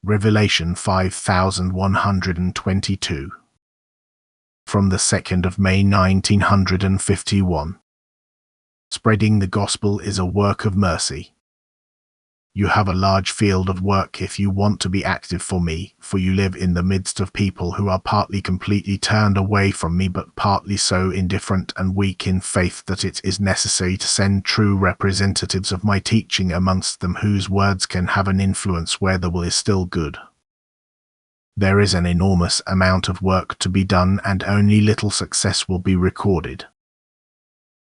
Revelation 5122. From the 2nd of May 1951. Spreading the gospel is a work of mercy. You have a large field of work if you want to be active for me, for you live in the midst of people who are partly completely turned away from me but partly so indifferent and weak in faith that it is necessary to send true representatives of my teaching amongst them whose words can have an influence where the will is still good. There is an enormous amount of work to be done and only little success will be recorded.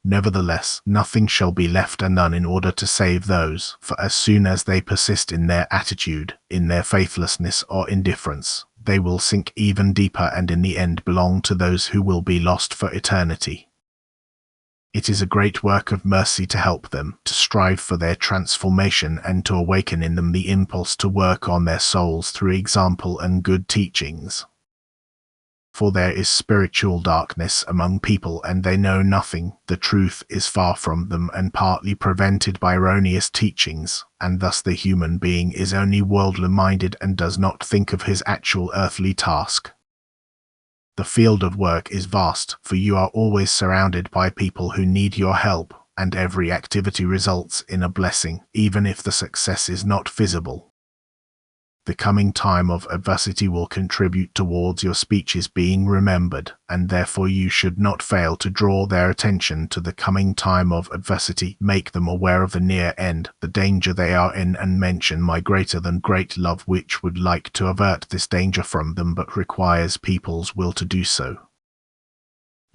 Nevertheless, nothing shall be left undone in order to save those, for as soon as they persist in their attitude, in their faithlessness or indifference, they will sink even deeper and in the end belong to those who will be lost for eternity. It is a great work of mercy to help them, to strive for their transformation and to awaken in them the impulse to work on their souls through example and good teachings. For there is spiritual darkness among people and they know nothing, the truth is far from them and partly prevented by erroneous teachings, and thus the human being is only worldly minded and does not think of his actual earthly task. The field of work is vast, for you are always surrounded by people who need your help, and every activity results in a blessing, even if the success is not visible. The coming time of adversity will contribute towards your speeches being remembered, and therefore you should not fail to draw their attention to the coming time of adversity, make them aware of the near end, the danger they are in, and mention my greater than great love which would like to avert this danger from them but requires people's will to do so.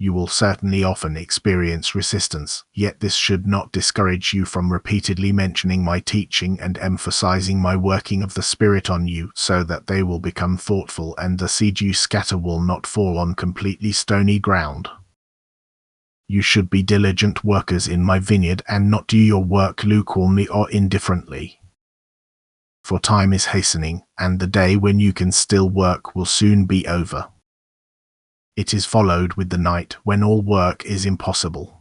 You will certainly often experience resistance, yet this should not discourage you from repeatedly mentioning my teaching and emphasizing my working of the Spirit on you, so that they will become thoughtful and the seed you scatter will not fall on completely stony ground. You should be diligent workers in my vineyard and not do your work lukewarmly or indifferently. For time is hastening, and the day when you can still work will soon be over. It is followed with the night when all work is impossible.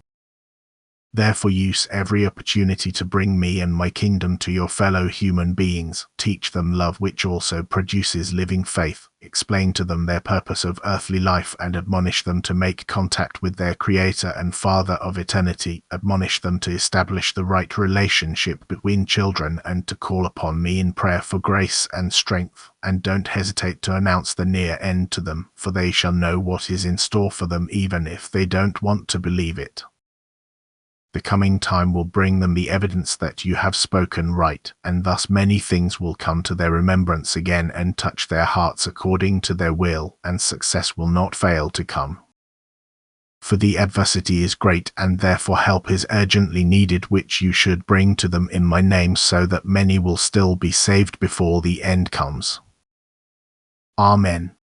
Therefore use every opportunity to bring me and my kingdom to your fellow human beings, teach them love which also produces living faith, explain to them their purpose of earthly life and admonish them to make contact with their Creator and Father of eternity, admonish them to establish the right relationship between children and to call upon me in prayer for grace and strength, and don't hesitate to announce the near end to them, for they shall know what is in store for them even if they don't want to believe it. The coming time will bring them the evidence that you have spoken right, and thus many things will come to their remembrance again and touch their hearts according to their will, and success will not fail to come. For the adversity is great and therefore help is urgently needed which you should bring to them in my name so that many will still be saved before the end comes. Amen.